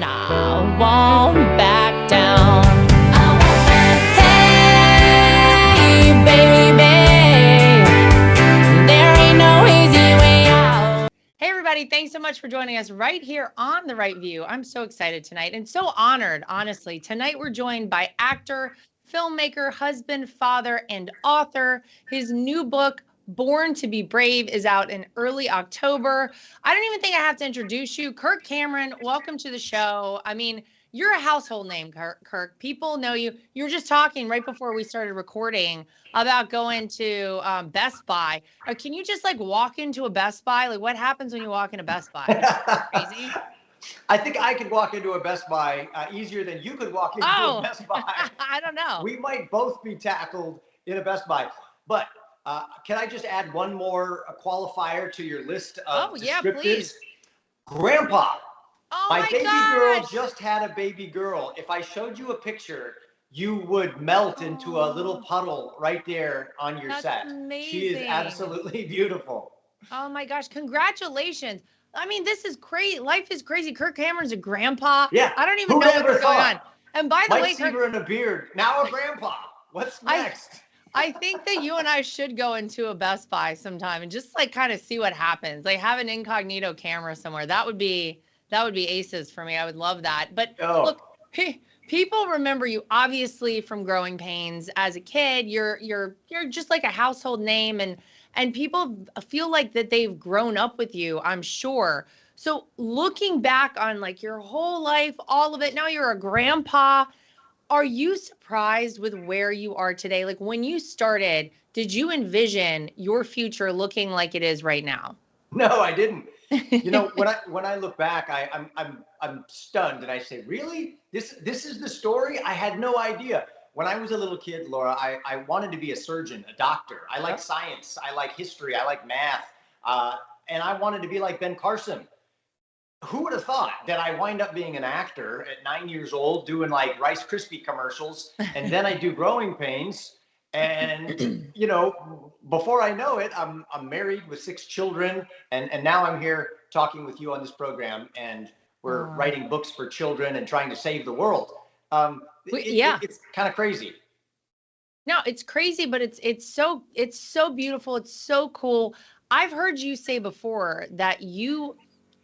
and I won't back down. Hey, baby, there ain't no easy way out. Hey, everybody. Thanks so much for joining us right here on The Right View. I'm so excited tonight and so honored, honestly. Tonight, we're joined by actor, filmmaker, husband, father, and author. His new book, Born to be Brave, is out in early October. I don't even think I have to introduce you. Kirk Cameron, welcome to the show. I mean, you're a household name, Kirk. People know you. You were just talking right before we started recording about going to Best Buy. Can you just like walk into a Best Buy? Like, what happens when you walk into Best Buy? Crazy. I think I could walk into a Best Buy easier than you could walk into a Best Buy. I don't know. We might both be tackled in a Best Buy. But can I just add one more qualifier to your list of descriptors? Yeah, please. Grandpa. Oh my baby girl gosh. just had a baby girl. If I showed you a picture, you would melt into a little puddle right there on your set. Amazing. She is absolutely beautiful. Oh my gosh, congratulations. I mean, this is crazy. Life is crazy. Kirk Cameron's a grandpa. Yeah. I don't even Who'd know ever what's going thought? on. And by the way, Mike Seaver and a beard, now a grandpa. What's next? I think that you and I should go into a Best Buy sometime and just like kind of see what happens. Like have an incognito camera somewhere. That would be aces for me. I would love that. But look, people remember you obviously from Growing Pains as a kid. You're just like a household name, and people feel like that they've grown up with you, I'm sure. So looking back on like your whole life, all of it, now you're a grandpa. Are you surprised with where you are today? Like when you started, did you envision your future looking like it is right now? No, I didn't. You know, when I look back, I'm stunned, and I say, really? This is the story? I had no idea. When I was a little kid, Laura, I wanted to be a surgeon, a doctor. I like science. I like history. I like math. And I wanted to be like Ben Carson. Who would have thought that I wind up being an actor at 9 years old, doing like Rice Krispie commercials, and then I do Growing Pains, and you know, before I know it, I'm married with 6 children, and now I'm here talking with you on this program, and we're writing books for children and trying to save the world. It's kind of crazy. No, it's crazy, but it's so beautiful. It's so cool. I've heard you say before that you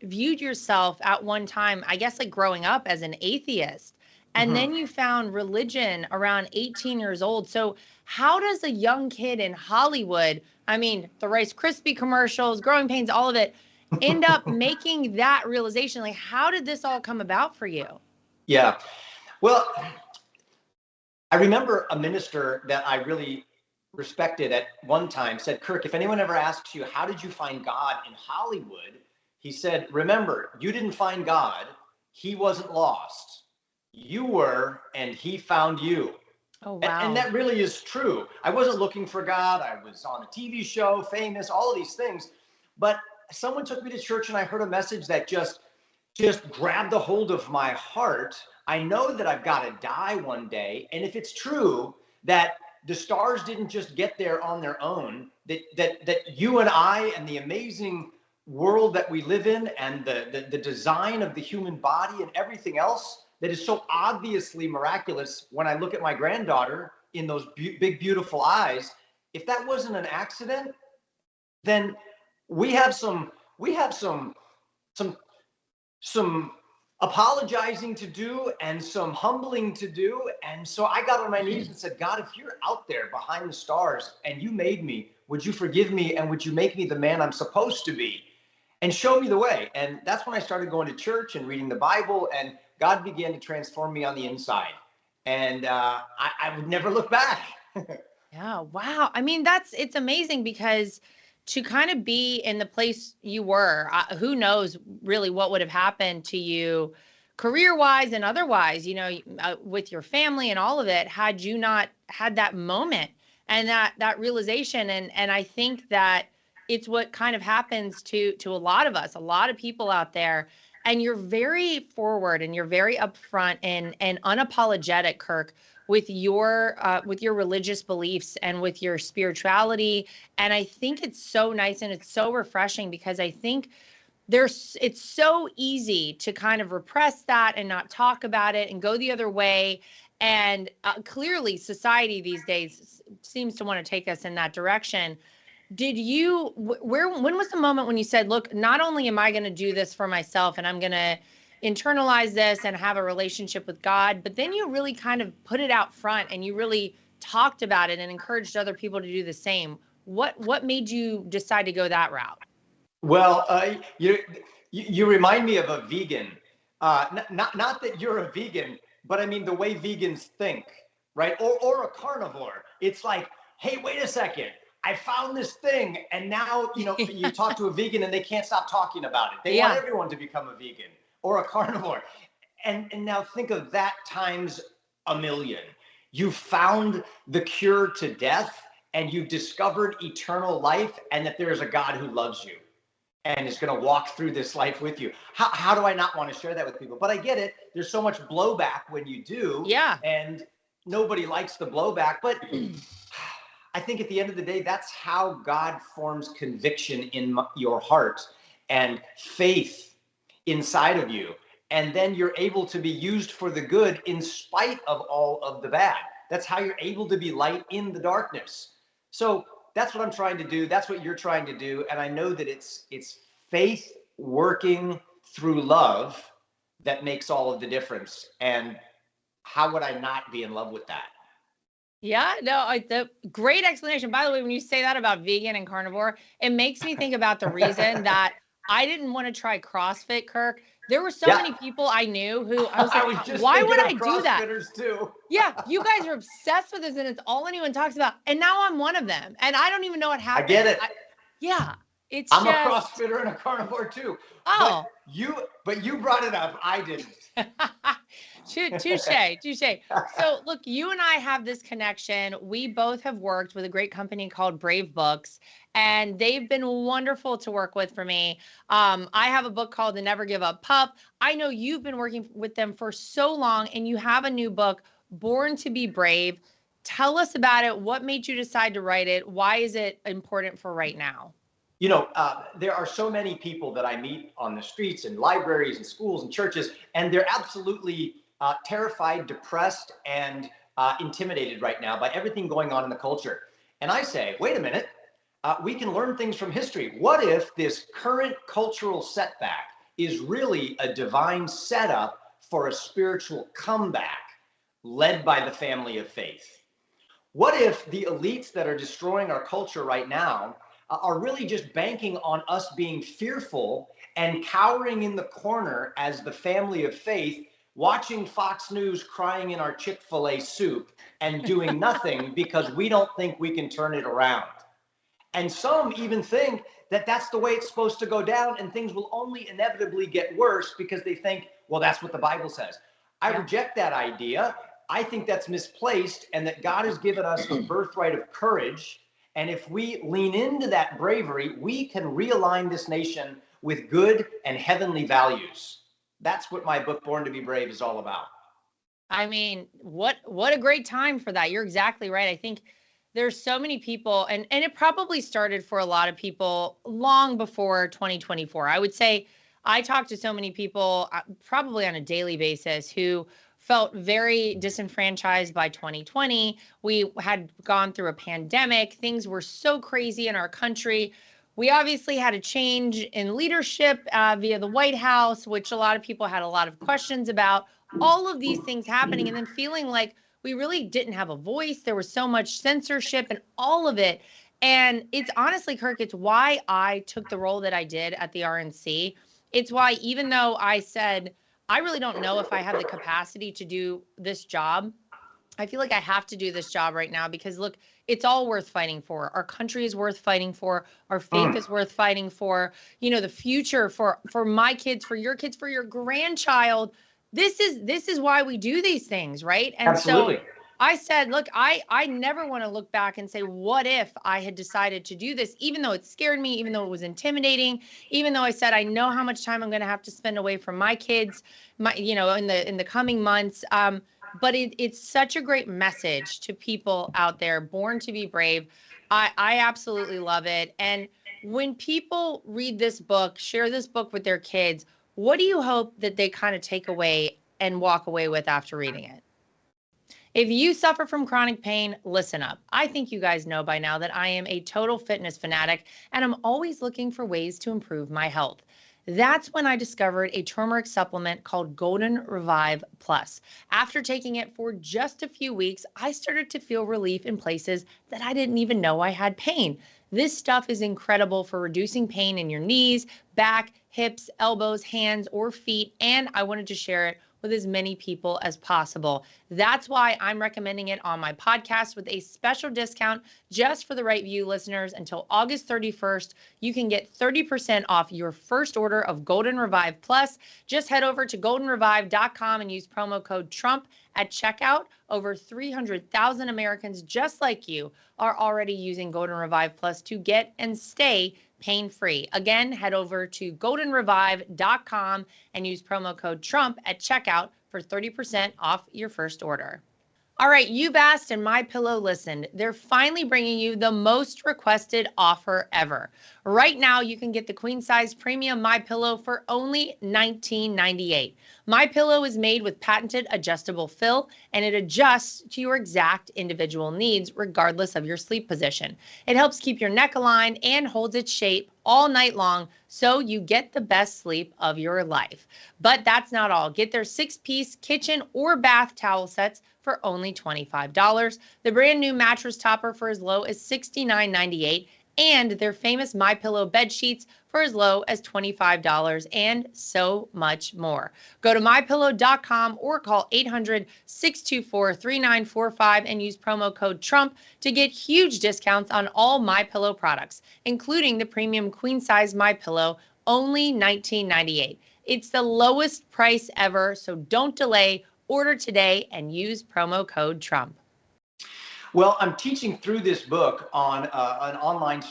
viewed yourself at one time, I guess like growing up as an atheist, and then you found religion around 18 years old. So how does a young kid in Hollywood, I mean, the Rice Krispie commercials, Growing Pains, all of it, end up making that realization? Like, how did this all come about for you? Yeah. Well, I remember a minister that I really respected at one time said, Kirk, if anyone ever asks you, how did you find God in Hollywood? He said, remember, you didn't find God. He wasn't lost. You were, and he found you. Oh, wow. And that really is true. I wasn't looking for God. I was on a TV show, famous, all of these things. But someone took me to church and I heard a message that just grabbed a hold of my heart. I know that I've got to die one day. And if it's true that the stars didn't just get there on their own, that you and I and the amazing world that we live in and the design of the human body and everything else that is so obviously miraculous, when I look at my granddaughter in those big, beautiful eyes, if that wasn't an accident, then we have some apologizing to do and some humbling to do. And so I got on my knees and said, God, if you're out there behind the stars and you made me, would you forgive me and would you make me the man I'm supposed to be? And show me the way. And that's when I started going to church and reading the Bible, and God began to transform me on the inside. And I would never look back. Yeah, wow. I mean, it's amazing because to kind of be in the place you were, who knows really what would have happened to you career-wise and otherwise, you know, with your family and all of it, had you not had that moment and that realization. And I think that it's what kind of happens to a lot of us, a lot of people out there. And you're very forward and you're very upfront and unapologetic, Kirk, with your religious beliefs and with your spirituality. And I think it's so nice and it's so refreshing because I think it's so easy to kind of repress that and not talk about it and go the other way. And clearly society these days seems to want to take us in that direction. Did you, when was the moment when you said, look, not only am I going to do this for myself and I'm going to internalize this and have a relationship with God, but then you really kind of put it out front and you really talked about it and encouraged other people to do the same. What made you decide to go that route? Well, you remind me of a vegan. Not that you're a vegan, but I mean the way vegans think, right? Or a carnivore. It's like, hey, wait a second. I found this thing, and now you talk to a vegan and they can't stop talking about it. They want everyone to become a vegan or a carnivore. And now think of that times a million. You found the cure to death, and you discovered eternal life, and that there is a God who loves you and is going to walk through this life with you. How do I not want to share that with people? But I get it. There's so much blowback when you do. Yeah. And nobody likes the blowback. But I think at the end of the day, that's how God forms conviction in your heart and faith inside of you. And then you're able to be used for the good in spite of all of the bad. That's how you're able to be light in the darkness. So that's what I'm trying to do. That's what you're trying to do. And I know that it's faith working through love that makes all of the difference. And how would I not be in love with that? Yeah, no, the great explanation. By the way, when you say that about vegan and carnivore, it makes me think about the reason that I didn't want to try CrossFit, Kirk. There were so many people I knew who I was like, why would I do that? Too. Yeah, you guys are obsessed with this and it's all anyone talks about. And now I'm one of them. And I don't even know what happened. I get it. I'm a CrossFitter and a carnivore too. Oh. But you brought it up. I didn't. Touche. So look, you and I have this connection. We both have worked with a great company called Brave Books, and they've been wonderful to work with for me. I have a book called The Never Give Up Pup. I know you've been working with them for so long, and you have a new book, Born to be Brave. Tell us about it. What made you decide to write it? Why is it important for right now? There are so many people that I meet on the streets and libraries and schools and churches, and they're absolutely terrified, depressed, and intimidated right now by everything going on in the culture. And I say, wait a minute, we can learn things from history. What if this current cultural setback is really a divine setup for a spiritual comeback led by the family of faith? What if the elites that are destroying our culture right now are really just banking on us being fearful and cowering in the corner as the family of faith, watching Fox News crying in our Chick-fil-A soup and doing nothing because we don't think we can turn it around? And some even think that that's the way it's supposed to go down and things will only inevitably get worse because they think, well, that's what the Bible says. I reject that idea. I think that's misplaced, and that God has given us a birthright of courage. And if we lean into that bravery, we can realign this nation with good and heavenly values. That's what my book, Born to be Brave, is all about. I mean, what a great time for that. You're exactly right. I think there's so many people, and it probably started for a lot of people long before 2024. I would say I talk to so many people probably on a daily basis who felt very disenfranchised by 2020. We had gone through a pandemic. Things were so crazy in our country. We obviously had a change in leadership via the White House, which a lot of people had a lot of questions about. All of these things happening and then feeling like we really didn't have a voice. There was so much censorship and all of it. And it's honestly, Kirk, it's why I took the role that I did at the RNC. It's why, even though I said, I really don't know if I have the capacity to do this job, I feel like I have to do this job right now because, look, it's all worth fighting for. Our country is worth fighting for. Our faith is worth fighting for. The future for my kids, for your kids, for your grandchild. This is why we do these things, right? And Absolutely. So I said, look, I never want to look back and say, what if I had decided to do this, even though it scared me, even though it was intimidating, even though I said, I know how much time I'm going to have to spend away from my kids, in the coming months. But it's such a great message to people out there, born to be brave. I absolutely love it. And when people read this book, share this book with their kids, what do you hope that they kind of take away and walk away with after reading it? If you suffer from chronic pain, listen up. I think you guys know by now that I am a total fitness fanatic and I'm always looking for ways to improve my health. That's when I discovered a turmeric supplement called Golden Revive Plus. After taking it for just a few weeks, I started to feel relief in places that I didn't even know I had pain. This stuff is incredible for reducing pain in your knees, back, hips, elbows, hands, or feet, and I wanted to share it with as many people as possible. That's why I'm recommending it on my podcast with a special discount just for the Right View listeners until August 31st. You can get 30% off your first order of Golden Revive Plus. Just head over to goldenrevive.com and use promo code Trump at checkout. Over 300,000 Americans just like you are already using Golden Revive Plus to get and stay pain-free. Again, head over to goldenrevive.com and use promo code Trump at checkout for 30% off your first order. All right, you've asked and MyPillow listened. They're finally bringing you the most requested offer ever. Right now, you can get the queen size premium MyPillow for only $19.98. MyPillow is made with patented adjustable fill, and it adjusts to your exact individual needs regardless of your sleep position. It helps keep your neck aligned and holds its shape all night long, so you get the best sleep of your life. But that's not all. Get their 6-piece kitchen or bath towel sets for only $25. The brand new mattress topper for as low as $69.98, and their famous MyPillow bed sheets for as low as $25, and so much more. Go to mypillow.com or call 800-624-3945 and use promo code Trump to get huge discounts on all MyPillow products, including the premium queen size MyPillow, only $19.98. It's the lowest price ever, so don't delay. Order today and use promo code Trump. Well, I'm teaching through this book on an online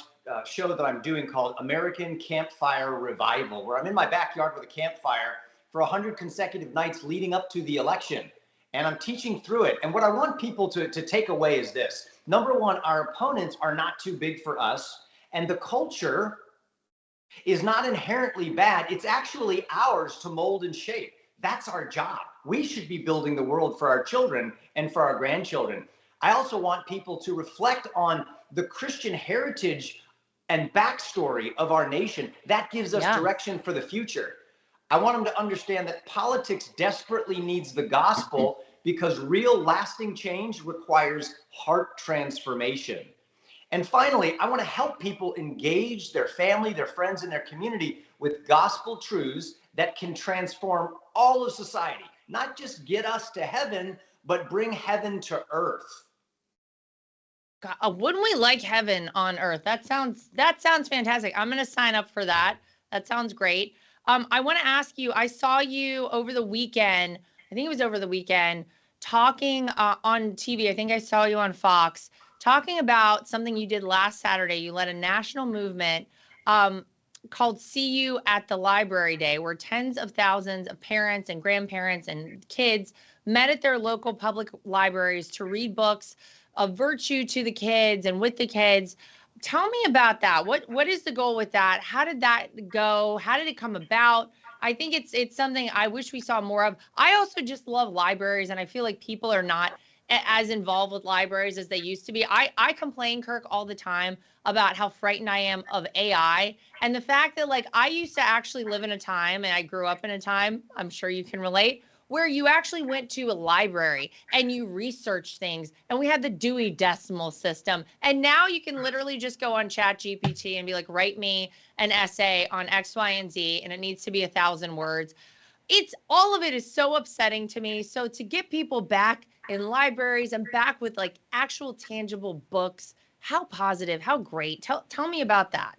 show that I'm doing called American Campfire Revival, where I'm in my backyard with a campfire for 100 consecutive nights leading up to the election. And I'm teaching through it. And what I want people to take away is this. Number one, our opponents are not too big for us. And the culture is not inherently bad. It's actually ours to mold and shape. That's our job. We should be building the world for our children and for our grandchildren. I also want people to reflect on the Christian heritage and backstory of our nation. That gives us direction for the future. I want them to understand that politics desperately needs the gospel because real lasting change requires heart transformation. And finally, I want to help people engage their family, their friends, and their community with gospel truths that can transform all of society, not just get us to heaven, but bring heaven to earth. God, wouldn't we like heaven on earth? That sounds fantastic. I'm going to sign up for that. That sounds great. I want to ask you, I saw you over the weekend, I think it was over the weekend, talking on TV. I think I saw you on Fox, talking about something you did last Saturday. You led a national movement called See You at the Library Day, where tens of thousands of parents and grandparents and kids met at their local public libraries to read books of virtue to the kids and with the kids. Tell me about that. What is the goal with that? How did that go? How did it come about? I think it's something I wish we saw more of. I also just love libraries, and I feel like people are not as involved with libraries as they used to be. I complain, Kirk, all the time about how frightened I am of AI and the fact that, like, I used to actually live in a time, and I grew up in a time, I'm sure you can relate, where you actually went to a library and you researched things, and we had the Dewey Decimal System. And now you can literally just go on ChatGPT and be like, write me an essay on X, Y, and Z, and it needs to be 1,000 words. All of it is so upsetting to me. So to get people back in libraries and back with like actual tangible books, how positive, how great. Tell me about that.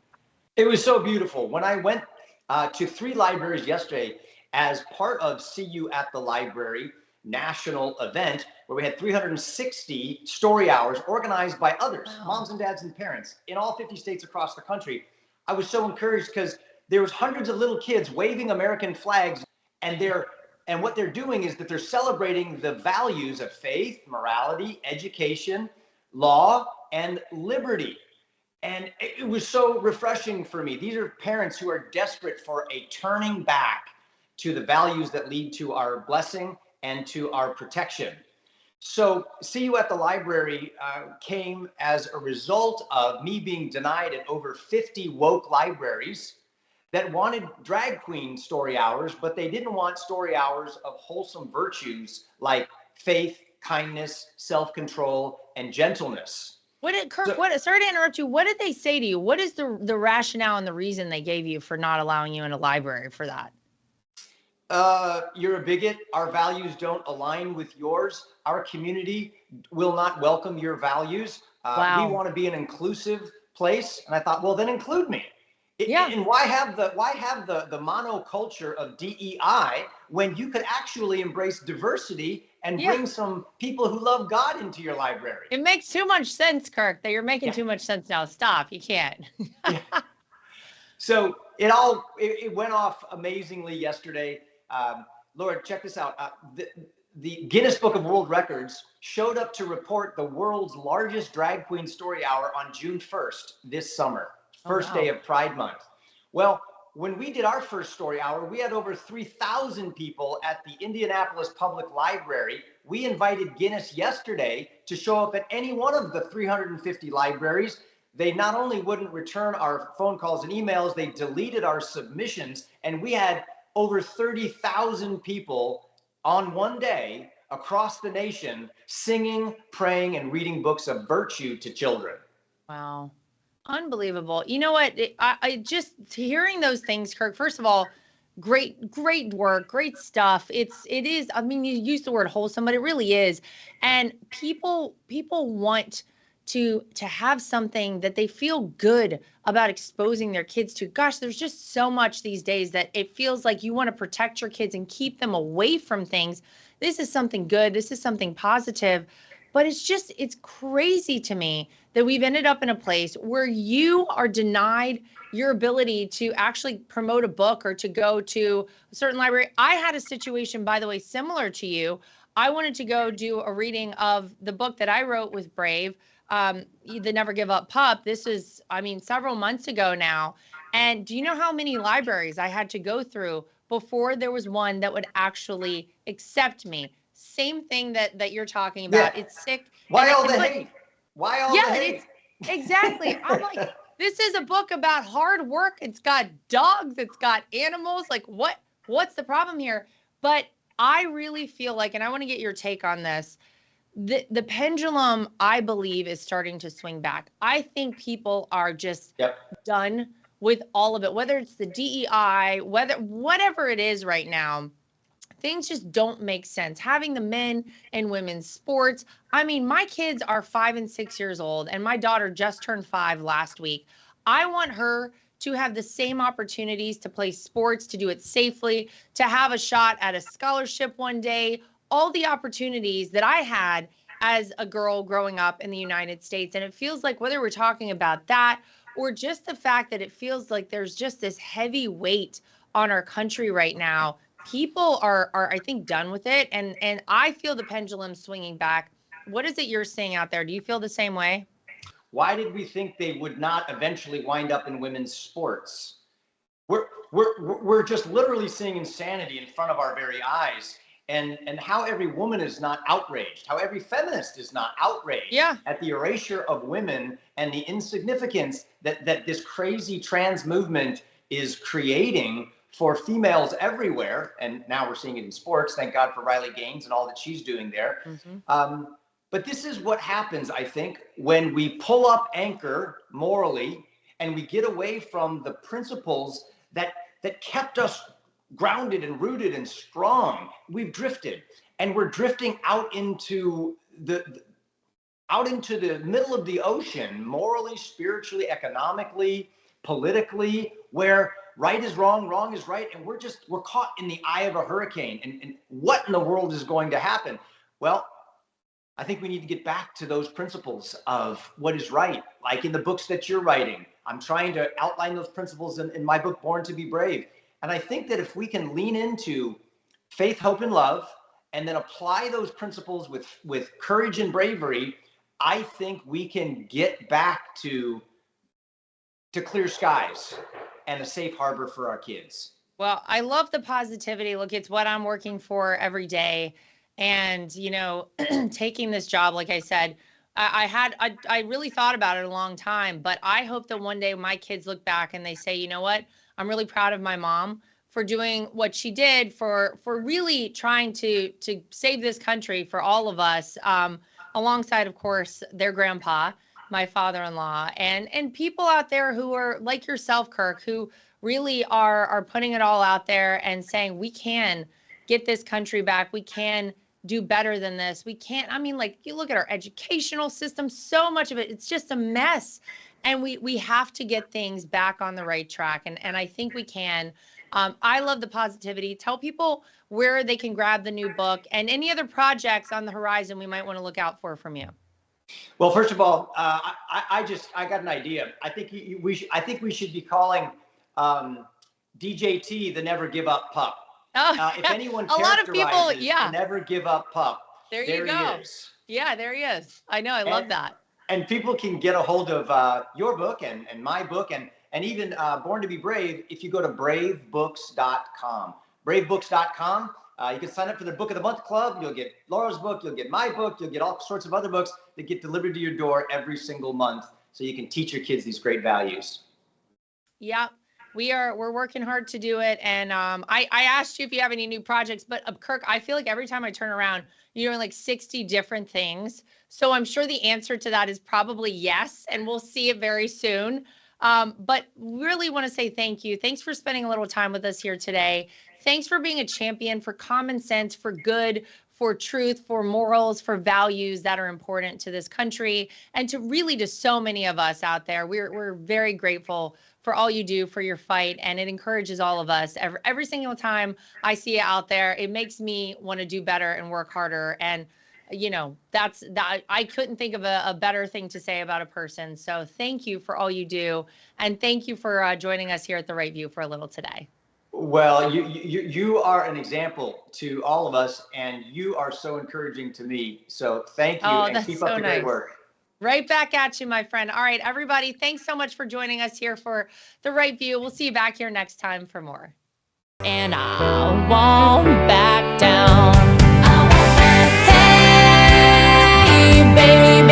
It was so beautiful. When I went to 3 libraries yesterday as part of See You at the Library national event, where we had 360 story hours organized by others, moms and dads and parents in all 50 states across the country. I was so encouraged because there was hundreds of little kids waving American flags, and what they're doing is that they're celebrating the values of faith, morality, education, law, and liberty. And it was so refreshing for me. These are parents who are desperate for a turning back to the values that lead to our blessing and to our protection. So See You at the Library came as a result of me being denied at over 50 woke libraries that wanted drag queen story hours, but they didn't want story hours of wholesome virtues like faith, kindness, self-control, and gentleness. What did Kirk? Sorry to interrupt you. What did they say to you? What is the rationale and the reason they gave you for not allowing you in a library for that? You're a bigot. Our values don't align with yours. Our community will not welcome your values. Wow. We want to be an inclusive place. And I thought, well, then include me. Yeah. And why have the monoculture of DEI when you could actually embrace diversity and bring some people who love God into your library? It makes too much sense, Kirk, that you're making too much sense now. Stop. You can't. So it went off amazingly yesterday. Laura, check this out. The Guinness Book of World Records showed up to report the world's largest drag queen story hour on June 1st this summer, first day of Pride Month. Well, when we did our first story hour, we had over 3,000 people at the Indianapolis Public Library. We invited Guinness yesterday to show up at any one of the 350 libraries. They not only wouldn't return our phone calls and emails, they deleted our submissions, and we had over 30,000 people on one day across the nation singing, praying, and reading books of virtue to children. Wow. Unbelievable. You know what? I just hearing those things, Kirk, first of all, great work, great stuff. It is, I mean, you use the word wholesome, but it really is. And people want to have something that they feel good about exposing their kids to. Gosh, there's just so much these days that it feels like you want to protect your kids and keep them away from things. This is something good. This is something positive. But it's crazy to me that we've ended up in a place where you are denied your ability to actually promote a book or to go to a certain library. I had a situation, by the way, similar to you. I wanted to go do a reading of the book that I wrote with Brave, The Never Give Up Pup. This is, I mean, several months ago now. And do you know how many libraries I had to go through before there was one that would actually accept me? Same thing that you're talking about. It's sick. Why all the hate? Why all the hate? Exactly. I'm like, this is a book about hard work. It's got dogs. It's got animals. Like, what's the problem here? But I really feel like, and I want to get your take on this, the pendulum, I believe, is starting to swing back. I think people are just done with all of it, whether it's the DEI, whatever it is right now. Things just don't make sense. Having the men and women's sports. I mean, my kids are 5 and 6 years old, and my daughter just turned 5 last week. I want her to have the same opportunities to play sports, to do it safely, to have a shot at a scholarship one day, all the opportunities that I had as a girl growing up in the United States. And it feels like whether we're talking about that or just the fact that it feels like there's just this heavy weight on our country right now, people are I think done with it, and I feel the pendulum swinging back. What is it you're seeing out there? Do you feel the same way? Why did we think they would not eventually wind up in women's sports? We're just literally seeing insanity in front of our very eyes, and how every woman is not outraged, how every feminist is not outraged at the erasure of women and the insignificance that this crazy trans movement is creating for females everywhere. And now we're seeing it in sports. Thank God for Riley Gaines and all that she's doing there. But this is what happens, I think, when we pull up anchor morally and we get away from the principles that kept us grounded and rooted and strong. We've drifted, and we're drifting out into the middle of the ocean, morally, spiritually, economically, politically, where right is wrong, wrong is right, and we're caught in the eye of a hurricane. And what in the world is going to happen? Well, I think we need to get back to those principles of what is right, like in the books that you're writing. I'm trying to outline those principles in my book, Born to be Brave. And I think that if we can lean into faith, hope, and love, and then apply those principles with courage and bravery, I think we can get back to to clear skies and a safe harbor for our kids. Well, I love the positivity. Look, it's what I'm working for every day. And, taking this job, like I said, I really thought about it a long time, but I hope that one day my kids look back and they say, you know what? I'm really proud of my mom for doing what she did, for really trying to save this country for all of us, alongside, of course, their grandpa, my father-in-law, and people out there who are like yourself, Kirk, who really are putting it all out there and saying we can get this country back. We can do better than this. We can't. I mean, like, you look at our educational system, so much of it, it's just a mess. And we have to get things back on the right track. And I think we can. I love the positivity. Tell people where they can grab the new book and any other projects on the horizon we might want to look out for from you. Well, first of all, I got an idea. I think we should be calling DJT the Never Give Up Pup. If anyone a lot of people, the Never Give Up Pup, there you go. He is. Yeah, there he is. I know. I love that. And people can get a hold of your book and my book and even Born to be Brave if you go to bravebooks.com. Bravebooks.com. You can sign up for the Book of the Month Club. You'll get Laura's book. You'll get my book. You'll get all sorts of other books that get delivered to your door every single month, so you can teach your kids these great values. Yeah, we're working hard to do it. And I asked you if you have any new projects, but Kirk, I feel like every time I turn around, you're doing like 60 different things. So I'm sure the answer to that is probably yes, and we'll see it very soon. But really want to say thank you. Thanks for spending a little time with us here today. Thanks for being a champion for common sense, for good, for truth, for morals, for values that are important to this country and to so many of us out there. We're very grateful for all you do, for your fight, and it encourages all of us. Every single time I see it out there, it makes me want to do better and work harder. And that's that. I couldn't think of a better thing to say about a person. So thank you for all you do, and thank you for joining us here at The Right View for a little today. Well, you are an example to all of us, and you are so encouraging to me. So thank you, and keep up the great work. Right back at you, my friend. All right, everybody, thanks so much for joining us here for The Right View. We'll see you back here next time for more. And I won't back down. Hey, baby,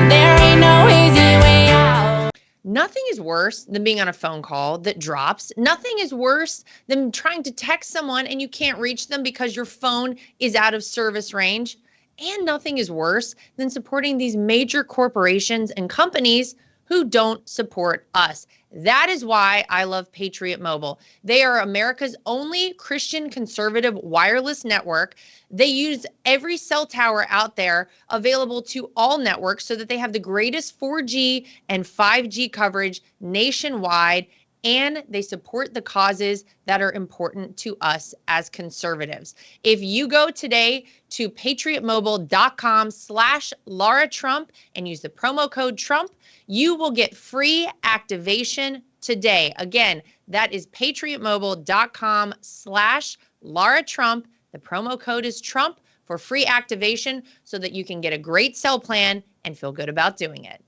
there ain't no easy way out. Nothing is worse than being on a phone call that drops. Nothing is worse than trying to text someone and you can't reach them because your phone is out of service range. And nothing is worse than supporting these major corporations and companies who don't support us. That is why I love Patriot Mobile. They are America's only Christian conservative wireless network. They use every cell tower out there available to all networks so that they have the greatest 4G and 5G coverage nationwide, and they support the causes that are important to us as conservatives. If you go today to patriotmobile.com/Lara Trump and use the promo code Trump, you will get free activation today. Again, that is patriotmobile.com/Lara Trump. The promo code is Trump for free activation so that you can get a great cell plan and feel good about doing it.